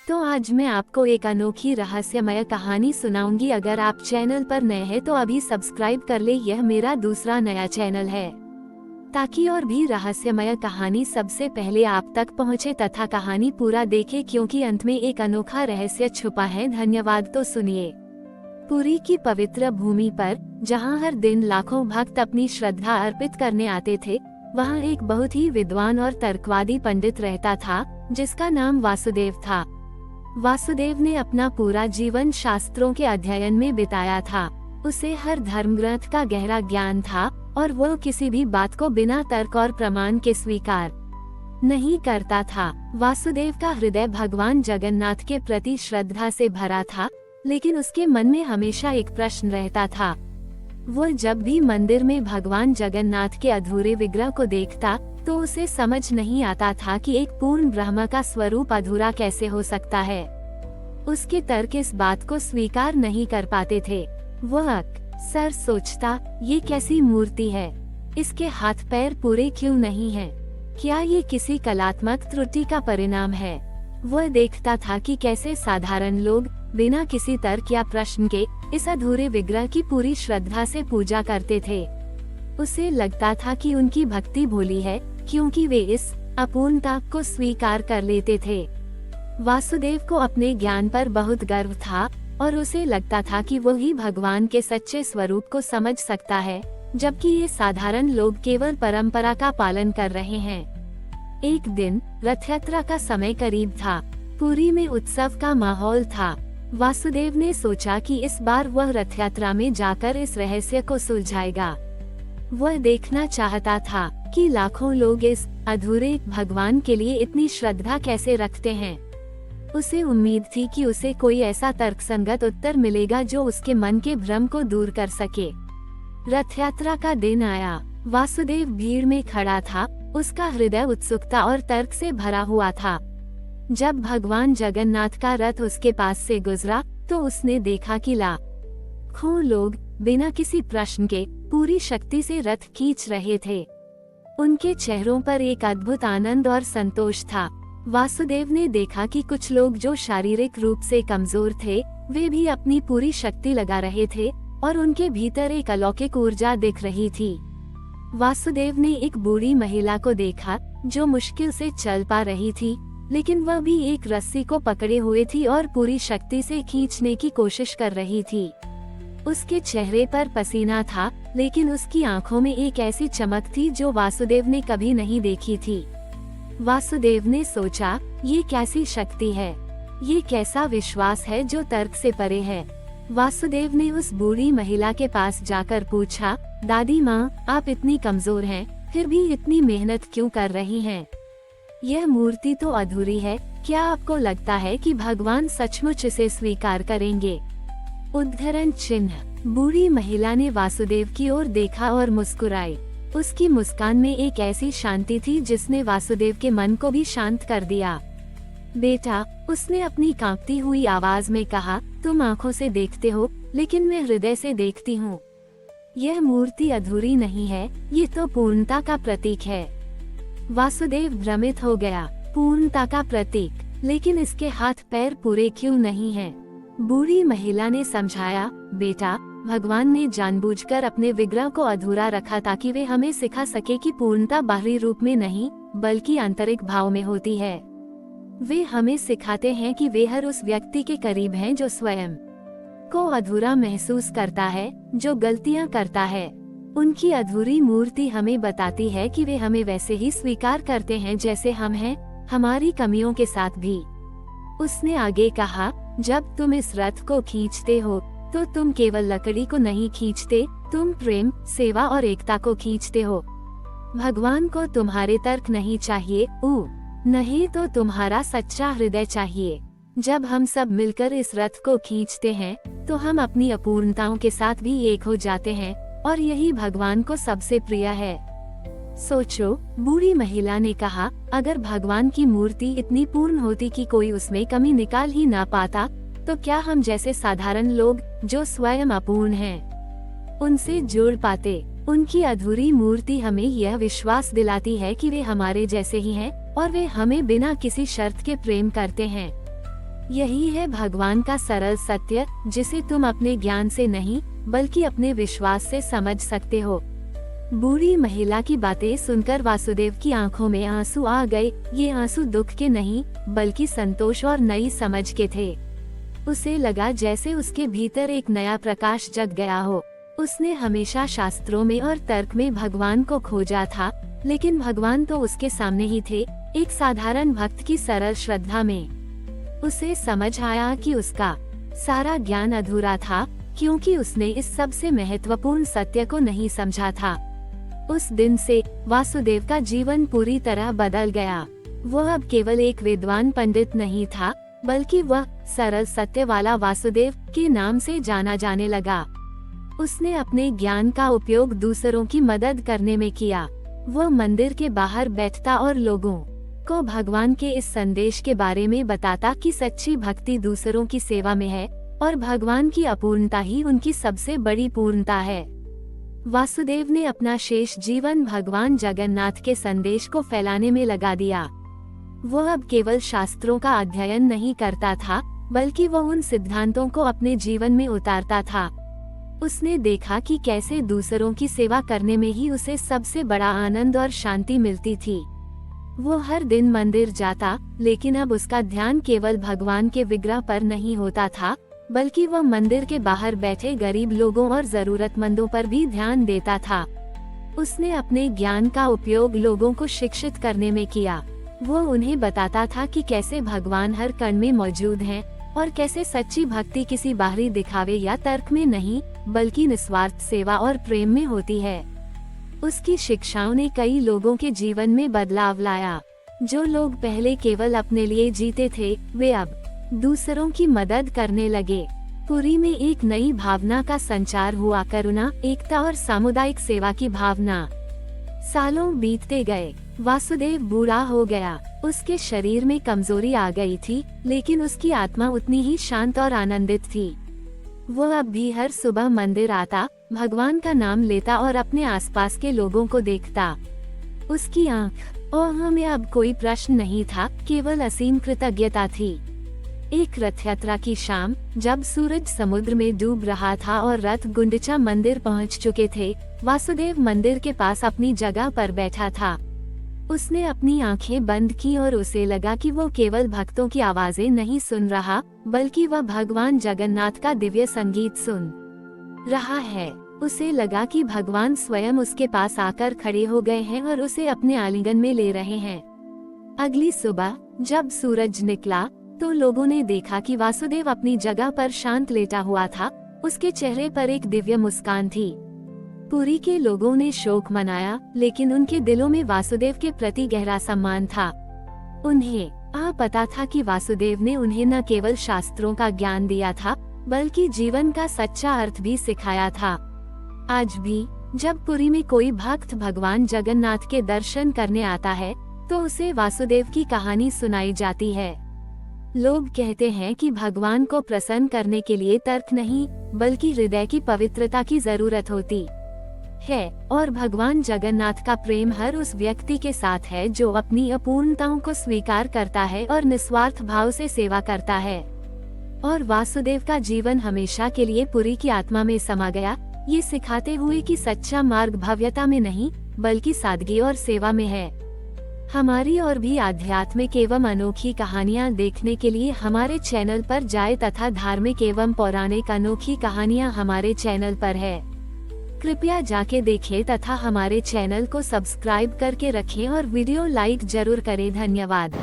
तो आज मैं आपको एक अनोखी रहस्यमय कहानी सुनाऊंगी। अगर आप चैनल पर नए हैं तो अभी सब्सक्राइब कर ले, यह मेरा दूसरा नया चैनल है ताकि और भी रहस्यमय कहानी सबसे पहले आप तक पहुंचे तथा कहानी पूरा देखें, क्योंकि अंत में एक अनोखा रहस्य छुपा है। धन्यवाद। तो सुनिए। पुरी की पवित्र भूमि पर, जहां हर दिन लाखों भक्त अपनी श्रद्धा अर्पित करने आते थे, वहां एक बहुत ही विद्वान और तर्कवादी पंडित रहता था, जिसका नाम वासुदेव था। वासुदेव ने अपना पूरा जीवन शास्त्रों के अध्ययन में बिताया था। उसे हर धर्म ग्रंथ का गहरा ज्ञान था और वह किसी भी बात को बिना तर्क और प्रमाण के स्वीकार नहीं करता था। वासुदेव का हृदय भगवान जगन्नाथ के प्रति श्रद्धा से भरा था, लेकिन उसके मन में हमेशा एक प्रश्न रहता था। वह जब भी मंदिर में भगवान जगन्नाथ के अधूरे विग्रह को देखता तो उसे समझ नहीं आता था कि एक पूर्ण ब्रह्म का स्वरूप अधूरा कैसे हो सकता है। उसके तर्क इस बात को स्वीकार नहीं कर पाते थे। वह अक्सर सोचता, ये कैसी मूर्ति है, इसके हाथ पैर पूरे क्यों नहीं हैं? क्या ये किसी कलात्मक त्रुटि का परिणाम है? वह देखता था कि कैसे साधारण लोग बिना किसी तर्क या प्रश्न के इस अधूरे विग्रह की पूरी श्रद्धा से पूजा करते थे। उसे लगता था कि उनकी भक्ति भोली है, क्योंकि वे इस अपूर्णता को स्वीकार कर लेते थे। वासुदेव को अपने ज्ञान पर बहुत गर्व था और उसे लगता था कि वही भगवान के सच्चे स्वरूप को समझ सकता है, जबकि ये साधारण लोग केवल परंपरा का पालन कर रहे हैं। एक दिन रथ यात्रा का समय करीब था। पुरी में उत्सव का माहौल था। वासुदेव ने सोचा कि इस बार वह रथ यात्रा में जाकर इस रहस्य को सुलझाएगा। वह देखना चाहता था कि लाखों लोग इस अधूरे भगवान के लिए इतनी श्रद्धा कैसे रखते हैं। उसे उम्मीद थी कि उसे कोई ऐसा तर्कसंगत उत्तर मिलेगा जो उसके मन के भ्रम को दूर कर सके। रथ यात्रा का दिन आया। वासुदेव भीड़ में खड़ा था। उसका हृदय उत्सुकता और तर्क से भरा हुआ था। जब भगवान जगन्नाथ का रथ उसके पास से गुजरा तो उसने देखा कि लाखों लोग बिना किसी प्रश्न के पूरी शक्ति से रथ खींच रहे थे। उनके चेहरों पर एक अद्भुत आनंद और संतोष था। वासुदेव ने देखा कि कुछ लोग जो शारीरिक रूप से कमजोर थे, वे भी अपनी पूरी शक्ति लगा रहे थे और उनके भीतर एक अलौकिक ऊर्जा दिख रही थी। वासुदेव ने एक बूढ़ी महिला को देखा जो मुश्किल से चल पा रही थी, लेकिन वह भी एक रस्सी को पकड़े हुए थी और पूरी शक्ति से खींचने की कोशिश कर रही थी। उसके चेहरे पर पसीना था, लेकिन उसकी आंखों में एक ऐसी चमक थी जो वासुदेव ने कभी नहीं देखी थी। वासुदेव ने सोचा, ये कैसी शक्ति है, ये कैसा विश्वास है जो तर्क से परे है। वासुदेव ने उस बूढ़ी महिला के पास जाकर पूछा, दादी माँ, आप इतनी कमजोर हैं, फिर भी इतनी मेहनत क्यों कर रही हैं? यह मूर्ति तो अधूरी है, क्या आपको लगता है कि भगवान सचमुच इसे स्वीकार करेंगे? उद्धरण चिन्ह। बूढ़ी महिला ने वासुदेव की ओर देखा और मुस्कुराई। उसकी मुस्कान में एक ऐसी शांति थी जिसने वासुदेव के मन को भी शांत कर दिया। बेटा, उसने अपनी कांपती हुई आवाज में कहा, तुम आंखों से देखते हो, लेकिन मैं हृदय से देखती हूँ। यह मूर्ति अधूरी नहीं है, ये तो पूर्णता का प्रतीक है। वासुदेव भ्रमित हो गया। पूर्णता का प्रतीक, लेकिन इसके हाथ पैर पूरे क्यों नहीं हैं? बूढ़ी महिला ने समझाया, बेटा, भगवान ने जानबूझकर अपने विग्रह को अधूरा रखा ताकि वे हमें सिखा सके कि पूर्णता बाहरी रूप में नहीं, बल्कि आंतरिक भाव में होती है। वे हमें सिखाते हैं कि वे हर उस व्यक्ति के करीब हैं जो स्वयं को अधूरा महसूस करता है, जो गलतियां करता है। उनकी अधूरी मूर्ति हमें बताती है कि वे हमें वैसे ही स्वीकार करते हैं जैसे हम हैं, हमारी कमियों के साथ भी। उसने आगे कहा, जब तुम इस रथ को खींचते हो तो तुम केवल लकड़ी को नहीं खींचते, तुम प्रेम, सेवा और एकता को खींचते हो। भगवान को तुम्हारे तर्क नहीं चाहिए, नहीं तो तुम्हारा सच्चा हृदय चाहिए। जब हम सब मिलकर इस रथ को खींचते हैं तो हम अपनी अपूर्णताओं के साथ भी एक हो जाते हैं, और यही भगवान को सबसे प्रिय है। सोचो, बूढ़ी महिला ने कहा, अगर भगवान की मूर्ति इतनी पूर्ण होती कि कोई उसमें कमी निकाल ही ना पाता, तो क्या हम जैसे साधारण लोग जो स्वयं अपूर्ण हैं, उनसे जुड़ पाते? उनकी अधूरी मूर्ति हमें यह विश्वास दिलाती है कि वे हमारे जैसे ही हैं और वे हमें बिना किसी शर्त के प्रेम करते हैं। यही है भगवान का सरल सत्य, जिसे तुम अपने ज्ञान से नहीं बल्कि अपने विश्वास से समझ सकते हो। बूढ़ी महिला की बातें सुनकर वासुदेव की आंखों में आंसू आ गए। ये आंसू दुख के नहीं बल्कि संतोष और नई समझ के थे। उसे लगा जैसे उसके भीतर एक नया प्रकाश जग गया हो। उसने हमेशा शास्त्रों में और तर्क में भगवान को खोजा था, लेकिन भगवान तो उसके सामने ही थे, एक साधारण भक्त की सरल श्रद्धा में। उसे समझ आया कि उसका सारा ज्ञान अधूरा था, क्योंकि उसने इस सबसे महत्वपूर्ण सत्य को नहीं समझा था। उस दिन से वासुदेव का जीवन पूरी तरह बदल गया। वह अब केवल एक विद्वान पंडित नहीं था, बल्कि वह सरल सत्य वाला वासुदेव के नाम से जाना जाने लगा। उसने अपने ज्ञान का उपयोग दूसरों की मदद करने में किया। वह मंदिर के बाहर बैठता और लोगों को भगवान के इस संदेश के बारे में बताता कि सच्ची भक्ति दूसरों की सेवा में है और भगवान की अपूर्णता ही उनकी सबसे बड़ी पूर्णता है। वासुदेव ने अपना शेष जीवन भगवान जगन्नाथ के संदेश को फैलाने में लगा दिया। वह अब केवल शास्त्रों का अध्ययन नहीं करता था, बल्कि वह उन सिद्धांतों को अपने जीवन में उतारता था। उसने देखा कि कैसे दूसरों की सेवा करने में ही उसे सबसे बड़ा आनंद और शांति मिलती थी। वो हर दिन मंदिर जाता, लेकिन अब उसका ध्यान केवल भगवान के विग्रह पर नहीं होता था, बल्कि वह मंदिर के बाहर बैठे गरीब लोगों और जरूरतमंदों पर भी ध्यान देता था। उसने अपने ज्ञान का उपयोग लोगों को शिक्षित करने में किया। वो उन्हें बताता था कि कैसे भगवान हर कण में मौजूद हैं और कैसे सच्ची भक्ति किसी बाहरी दिखावे या तर्क में नहीं, बल्कि निस्वार्थ सेवा और प्रेम में होती है। उसकी शिक्षाओं ने कई लोगों के जीवन में बदलाव लाया। जो लोग पहले केवल अपने लिए जीते थे, वे अब दूसरों की मदद करने लगे। पुरी में एक नई भावना का संचार हुआ, करुणा, एकता और सामुदायिक सेवा की भावना। सालों बीतते गए, वासुदेव बूढ़ा हो गया। उसके शरीर में कमजोरी आ गई थी, लेकिन उसकी आत्मा उतनी ही शांत और आनंदित थी। वो अब भी हर सुबह मंदिर आता, भगवान का नाम लेता और अपने आसपास के लोगों को देखता। उसकी आँख और में अब कोई प्रश्न नहीं था, केवल असीम कृतज्ञता थी। एक रथ यात्रा की शाम, जब सूरज समुद्र में डूब रहा था और रथ गुंडिचा मंदिर पहुंच चुके थे, वासुदेव मंदिर के पास अपनी जगह पर बैठा था। उसने अपनी आंखें बंद की और उसे लगा कि वो केवल भक्तों की आवाजें नहीं सुन रहा, बल्कि वह भगवान जगन्नाथ का दिव्य संगीत सुन रहा है। उसे लगा कि भगवान स्वयं उसके पास आकर खड़े हो गए हैं और उसे अपने आलिंगन में ले रहे हैं। अगली सुबह जब सूरज निकला, तो लोगों ने देखा कि वासुदेव अपनी जगह पर शांत लेटा हुआ था। उसके चेहरे पर एक दिव्य मुस्कान थी। पुरी के लोगों ने शोक मनाया, लेकिन उनके दिलों में वासुदेव के प्रति गहरा सम्मान था। उन्हें पता था कि वासुदेव ने उन्हें न केवल शास्त्रों का ज्ञान दिया था, बल्कि जीवन का सच्चा अर्थ भी सिखाया था। आज भी जब पुरी में कोई भक्त भगवान जगन्नाथ के दर्शन करने आता है, तो उसे वासुदेव की कहानी सुनाई जाती है। लोग कहते हैं कि भगवान को प्रसन्न करने के लिए तर्क नहीं, बल्कि हृदय की पवित्रता की जरूरत होती है, और भगवान जगन्नाथ का प्रेम हर उस व्यक्ति के साथ है जो अपनी अपूर्णताओं को स्वीकार करता है और निस्वार्थ भाव से सेवा करता है। और वासुदेव का जीवन हमेशा के लिए पुरी की आत्मा में समा गया, ये सिखाते हुए कि सच्चा मार्ग भव्यता में नहीं, बल्कि सादगी और सेवा में है। हमारी और भी आध्यात्मिक एवं अनोखी कहानियाँ देखने के लिए हमारे चैनल पर जाएं तथा धार्मिक एवं पौराणिक अनोखी कहानियाँ हमारे चैनल पर है। कृपया जाके देखें तथा हमारे चैनल को सब्सक्राइब करके रखें और वीडियो लाइक जरूर करें। धन्यवाद।